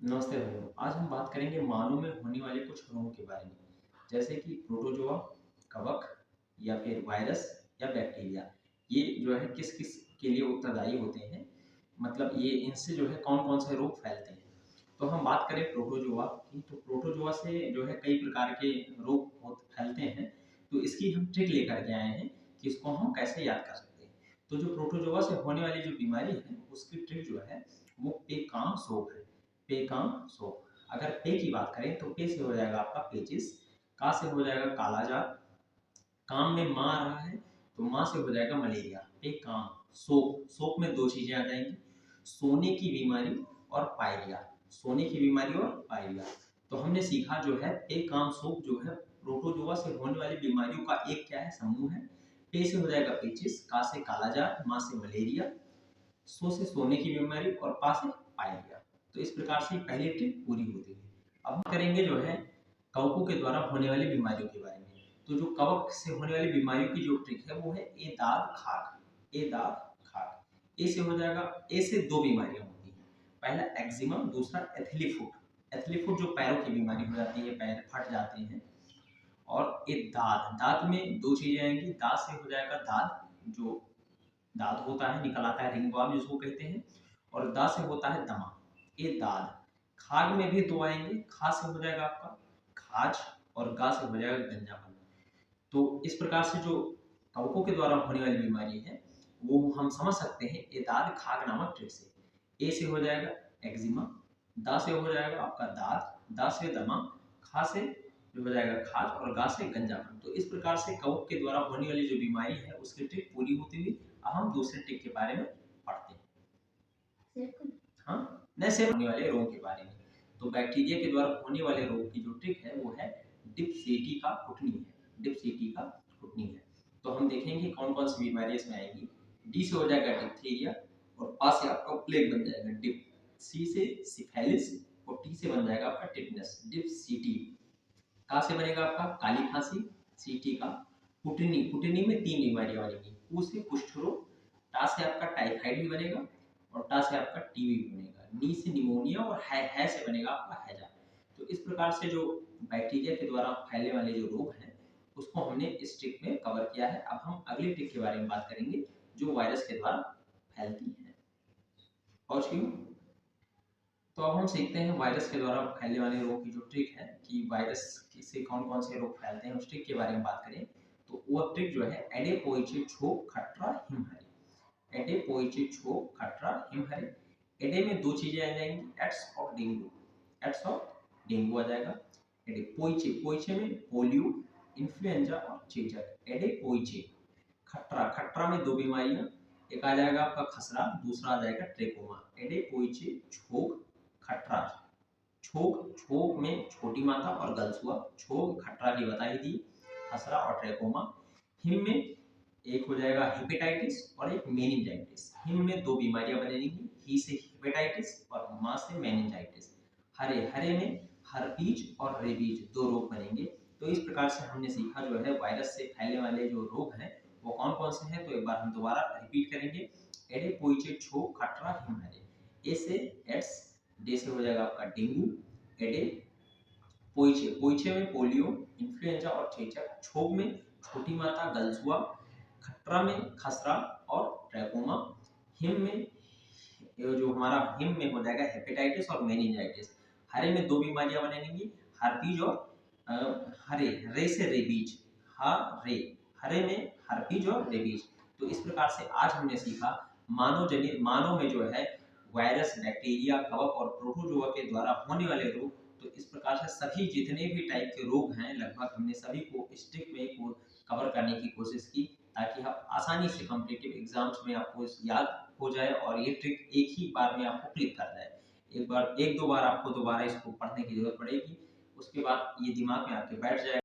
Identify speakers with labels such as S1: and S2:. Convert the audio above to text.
S1: नमस्ते भाइयों। आज हम बात करेंगे मानव में होने वाले कुछ रोगों के बारे में, जैसे कि प्रोटोजोआ, कवक या फिर वायरस या बैक्टीरिया। ये जो है किस किस के लिए उत्तरदायी होते हैं, मतलब ये इनसे जो है कौन कौन से रोग फैलते हैं। तो हम बात करें प्रोटोजोआ की, तो प्रोटोजोआ से जो है कई प्रकार के रोग फैलते हैं। तो इसकी हम ट्रिक लेकर के आए हैं कि इसको हम कैसे याद कर सकते हैं। तो जो प्रोटोजोआ से होने वाली जो बीमारी है उसकी ट्रिक जो है वो पेकाम सोप है। पेकाम सोप। अगर पे की बात करें तो पे से हो जाएगा आपका पेचिस, का से हो जाएगा कालाजार, काम में माँ आ रहा है तो माँ से हो जाएगा मलेरिया। पे काम सोप। सोप में दो चीजें आ जाएंगी, सोने की बीमारी और पायरिया। सोने की बीमारी और पायरिया। तो हमने सीखा जो है पे काम सोप जो है प्रोटोजोआ से होने वाली बीमारियों का एक क्या है, समूह है। पे से हो जाएगा पेचिस, का से कालाजार, माँ से मलेरिया, सो से सोने की बीमारी और पा से पायरिया। तो इस प्रकार से पहली ट्रिक पूरी होती है। अब हम करेंगे जो है कवकों के द्वारा होने वाली बीमारियों के बारे में। तो जो कवक से होने वाली बीमारियों की जो ट्रिक है वो है ए दाद खाग। ए दाद खाग। ए से हो जाएगा, ए से दो बीमारियां होती हैं। पहला एक्जिमा, दूसरा एथलीफुट। एथलीफुट जो पैरों की बीमारी हो जाती है, पैर फट जाते हैं। और ए दाद, दांत में दो चीजें आएंगी। दांत से हो जाएगा दाद, जो दाद होता है, निकल आता है, रिंगवर्म जिसको कहते हैं। और दा से होता है दमा। ये दाद। खाग में भी दो आएंगे। खा से हो जाएगा आपका खाज और गा से हो जाएगा गंजापन। तो इस प्रकार से जो कवकों के द्वारा होने वाली बीमारी है वो हम समझ सकते हैं एदाद खाग नामक ट्रिक से। ए से हो जाएगा एक्जिमा, दा से हो जाएगा आपका दाद, दा से दमा, खा से जो हो जाएगा खाज और गा से गंजापन। तो इस प्रकार से कवक के द्वारा होने वाली जो बीमारी है उसकी ट्रिक पूरी होती हुई अब हम दूसरे ट्रिक के बारे में पढ़ते हैं। हाँ, न सिर्फ होने वाले रोग के बारे में। तो बैक्टीरिया के द्वारा होने वाले रोग की जो ट्रिक है वो है डिप्सेटी का कुटनी है। डिप्सेटी का कुटनी है। तो हम देखेंगे कौन कौन सी बीमारियां इसमें आएंगी। डी से हो जाएगा डिप्थीरिया और पा से आपका प्लेग बन जाएगा डिप। सी से सिफेलिस और टी से बन जाएगा आपका टिटनस। डिप्सीटी। का से बनेगा आपका काली खांसी, सीटी का कुटनी। कुटनी में तीन बीमारियां बनेगी। कु से कुष्ठ रोग, टा से आपका टाइफाइड भी बनेगा और टा से आपका टीबी भी बनेगा। नी से निमोनिया और है से बनेगा आपका हैजा। तो इस प्रकार से जो बैक्टीरिया के द्वारा फैलने वाले जो रोग हैं उसको हमने इस ट्रिक में कवर किया है। अब हम अगली ट्रिक के बारे में बात करेंगे जो वायरस के द्वारा फैलती है। और क्यों, तो अब हम सीखते हैं वायरस के द्वारा फैलने वाले रोग की जो ट्रिक है कि वायरस से कौन कौन से रोग फैलते हैं। उस ट्रिक के बारे में बात करें तो वो ट्रिक जो है एडेपोइचे छो खट्रा हिमहरी। एडेपोइचे छो खट्रा हिमहरी। एडे में दो चीजें आ जाएंगी, एड्स और डेंगू। एड्स और डेंगू आ जाएगा। एडेपोइचे, पोइचे में पोलियो, इन्फ्लुएंजा और चेचक। एडेपोइचे। खट्रा, खट्रा में दो बीमारियां, एक आ जाएगा आपका खसरा, दूसरा आ जाएगा ट्रेकोमा। एडेपोइचे छोक खट्रा। छोक, छोक में छोटी माता और गलसुआ। छोक खट्रा की बता ही दी। खसरा और ट्रेकोमा। हिम में एक हो जाएगा हेपेटाइटिस और एक मेनिंजाइटिस। हिम में दो बीमारियां बनेंगी, ही से हेपेटाइटिस और मां से मेनिंजाइटिस। हरे, हरे में हर्पीज और रेबीज दो रोग बनेंगे। तो इस प्रकार से हमने सीखा जो है वायरस से फैलने वाले जो रोग हैं वो कौन कौन से हैं। तो एक बार हम दोबारा रिपीट करेंगे। एडेपोइचे छो खट्रा हिम हरे। ए से एड्स, डे से हो जाएगा आपका डेंगू। एडे पोइचे, पोइचे में पोलियो, इन्फ्लुएंजा और चेचक। छोक में छोटी माता गलसुआ। खट्रा में खसरा और ट्रैकोमा। हिम में जो हमारा हिम में हो जाएगा हेपेटाइटिस और मेनिंजाइटिस। हरे में दो बीमारियां बनेंगी, हर्पीज और हरे, रे से रेबीज। रे, हरे में हर्पीज और रेबीज। तो इस प्रकार से आज हमने सीखा मानव जनित, मानव में जो है वायरस, बैक्टीरिया, कवक और प्रोटोजोआ के द्वारा होने वाले रोग। तो इस प्रकार से सभी जितने भी टाइप के रोग हैं लगभग हमने सभी को इस ट्रिक में कवर करने की कोशिश की ताकि आप आसानी से कॉम्पिटिटिव एग्जाम्स में आपको याद हो जाए और ये ट्रिक एक ही बार में आपको क्लिक कर जाए। एक बार, एक दो बार आपको दोबारा इसको पढ़ने की जरूरत पड़ेगी, उसके बाद ये दिमाग में आपके बैठ जाएगा।